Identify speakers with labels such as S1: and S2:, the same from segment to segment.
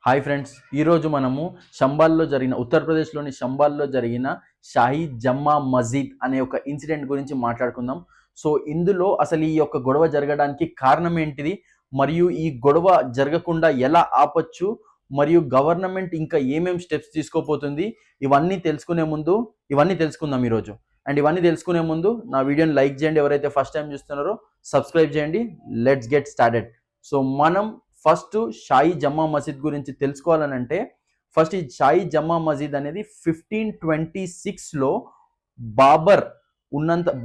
S1: Hi friends, ఈరోజు మనము శంబాల్లో జరిగిన ఉత్తరప్రదేశ్లోని శంబాల్లో జరిగిన షాహీ జమ్మా మస్జిద్ అనే ఒక ఇన్సిడెంట్ గురించి మాట్లాడుకుందాం. సో ఇందులో అసలు ఈ యొక్క గొడవ జరగడానికి కారణం ఏంటిది, మరియు ఈ గొడవ జరగకుండా ఎలా ఆపచ్చు, మరియు గవర్నమెంట్ ఇంకా ఏమేం స్టెప్స్ తీసుకోపోతుంది, ఇవన్నీ తెలుసుకుందాం ఈరోజు. అండ్ ఇవన్నీ తెలుసుకునే ముందు నా వీడియోని లైక్ చేయండి, ఎవరైతే ఫస్ట్ టైం చూస్తున్నారో సబ్స్క్రైబ్ చేయండి. Let's get started. సో మనం ఫస్ట్ షాహీ జమ్మా మసీద్ గురించి తెలుసుకోవాలనంటే ఫస్ట్ ఈ షాహీ జమ్మా మసీద్ అనేది 1526లో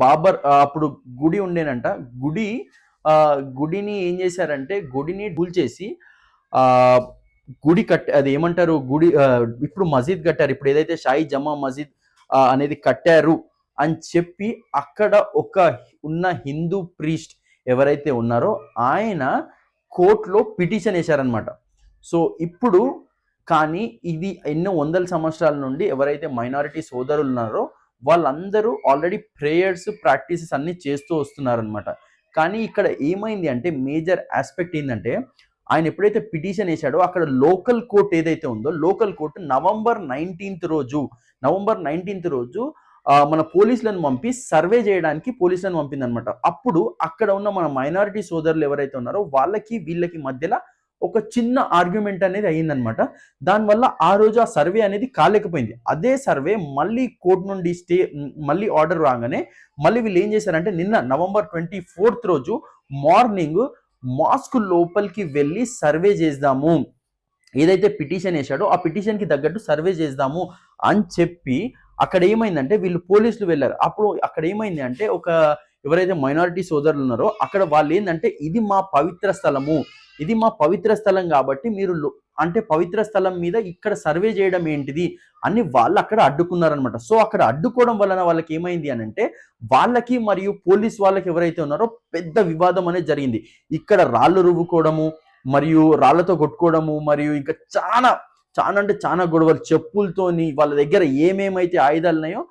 S1: బాబర్ అప్పుడు గుడి ఉండేనంట. గుడిని ఏం చేశారంటే గుడిని కూల్చేసి గుడి అది ఏమంటారు గుడి ఇప్పుడు మసీద్ కట్టారు. ఇప్పుడు ఏదైతే షాహీ జమ్మా మసీద్ అనేది కట్టారు అని చెప్పి అక్కడ ఒక ఉన్న హిందూ ప్రీస్ట్ ఎవరైతే ఉన్నారో ఆయన కోర్టులో పిటిషన్ వేశారనమాట. సో ఇప్పుడు కానీ ఇది ఎన్నో వందల సంవత్సరాల నుండి ఎవరైతే మైనారిటీ సోదరులు ఉన్నారో వాళ్ళందరూ ఆల్రెడీ ప్రేయర్స్ ప్రాక్టీసెస్ అన్ని చేస్తూ వస్తున్నారనమాట. కానీ ఇక్కడ ఏమైంది అంటే మేజర్ ఆస్పెక్ట్ ఏంటంటే ఆయన ఎప్పుడైతే పిటిషన్ వేశాడో అక్కడ లోకల్ కోర్ట్ ఏదైతే ఉందో లోకల్ కోర్టు నవంబర్ 19th రోజు మన పోలీసులను పంపి సర్వే చేయడానికి పోలీసులను పంపింది అనమాట. అప్పుడు అక్కడ ఉన్న మన మైనారిటీ సోదరులు ఎవరైతే ఉన్నారో వీళ్ళకి మధ్యలో ఒక చిన్న ఆర్గ్యుమెంట్ అనేది అయ్యిందనమాట. దానివల్ల ఆ రోజు ఆ సర్వే అనేది కాలేకపోయింది. అదే సర్వే మళ్ళీ కోర్టు నుండి మళ్ళీ ఆర్డర్ రాగానే మళ్ళీ వీళ్ళు ఏం చేశారంటే నిన్న నవంబర్ 24th రోజు మార్నింగ్ మాస్క్ లోపలికి వెళ్ళి సర్వే చేద్దాము, ఏదైతే పిటిషన్ వేశాడో ఆ పిటిషన్కి తగ్గట్టు సర్వే చేద్దాము అని చెప్పి అక్కడ ఏమైందంటే వీళ్ళు పోలీసులు వెళ్ళారు. అప్పుడు అక్కడ ఏమైంది అంటే ఎవరైతే మైనారిటీ సోదరులు ఉన్నారో అక్కడ వాళ్ళు ఏంటంటే ఇది మా పవిత్ర స్థలం కాబట్టి మీరు అంటే పవిత్ర స్థలం మీద ఇక్కడ సర్వే చేయడం ఏంటిది అని వాళ్ళు అక్కడ అడ్డుకున్నారనమాట. సో అక్కడ అడ్డుకోవడం వలన వాళ్ళకి ఏమైంది అని అంటే వాళ్ళకి మరియు పోలీస్ వాళ్ళకి ఎవరైతే ఉన్నారో పెద్ద వివాదం అనేది జరిగింది. ఇక్కడ రాళ్ళు రువ్వుకోవడము మరియు రాళ్లతో కొట్టుకోవడము మరియు ఇంకా చాలా గొడవలు, చెప్పులతోని వాళ్ళ దగ్గర ఏమేమైతే ఆయుధాలు ఉన్నాయో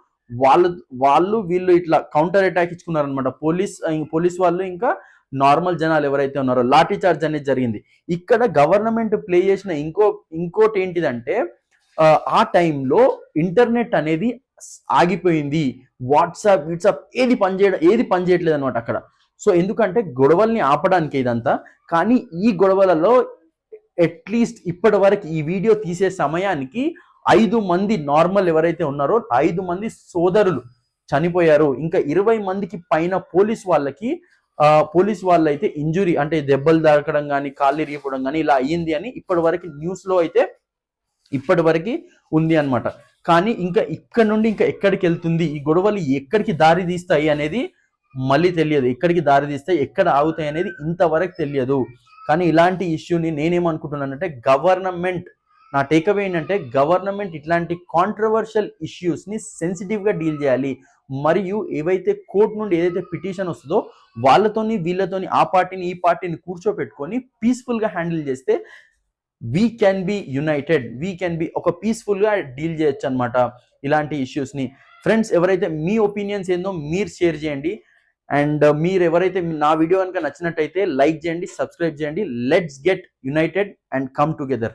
S1: వీళ్ళు ఇట్లా కౌంటర్ అటాక్ ఇచ్చుకున్నారనమాట. పోలీస్ వాళ్ళు ఇంకా నార్మల్ జనాలు ఎవరైతే ఉన్నారో లాఠీ చార్జ్ అనేది జరిగింది. ఇక్కడ గవర్నమెంట్ ప్లే చేసిన ఇంకోటి ఏంటిదంటే ఆ టైంలో ఇంటర్నెట్ అనేది ఆగిపోయింది. వాట్సాప్ ఏది పనిచేయట్లేదు అనమాట అక్కడ. సో ఎందుకంటే గొడవల్ని ఆపడానికి ఇదంతా. కానీ ఈ గొడవలలో అట్లీస్ట్ ఇప్పటి వరకు ఈ వీడియో తీసే సమయానికి 5 మంది నార్మల్ ఎవరైతే ఉన్నారో 5 మంది సోదరులు చనిపోయారు. ఇంకా 20 మందికి పైన పోలీస్ వాళ్ళు అయితే ఇంజురీ అంటే దెబ్బలు తాకడం కానీ కాళ్ళు ఇరిగిపోవడం కానీ ఇలా అయ్యింది అని ఇప్పటి వరకు న్యూస్ లో అయితే ఉంది అనమాట. కానీ ఇంకా ఇక్కడ నుండి ఇంకా ఎక్కడికి వెళ్తుంది, ఈ గొడవలు ఎక్కడికి దారి తీస్తాయి అనేది మళ్ళీ తెలియదు. ఎక్కడికి దారి తీస్తాయి, ఎక్కడ ఆగుతాయి అనేది ఇంతవరకు తెలియదు. కానీ ఇలాంటి ఇష్యూని నేనేమనుకుంటున్నానంటే నా టేక్అవే ఏంటంటే గవర్నమెంట్ ఇట్లాంటి కాంట్రవర్షియల్ ఇష్యూస్ని సెన్సిటివ్గా డీల్ చేయాలి. మరియు ఏవైతే కోర్టు నుండి ఏదైతే పిటిషన్ వస్తుందో వీళ్ళతోని ఆ పార్టీని ఈ పార్టీని కూర్చోపెట్టుకొని పీస్ఫుల్గా హ్యాండిల్ చేస్తే వీ కెన్ బి యునైటెడ్, ఒక పీస్ఫుల్గా డీల్ చేయొచ్చు అనమాట ఇలాంటి ఇష్యూస్ని. ఫ్రెండ్స్, ఎవరైతే మీ ఒపీనియన్స్ ఏందో మీరు షేర్ చేయండి. అండ్ మీరు ఎవరైతే నా వీడియో కనుక నచ్చినట్టయితే లైక్ చేయండి, సబ్స్క్రైబ్ చేయండి. Let's get United and come together.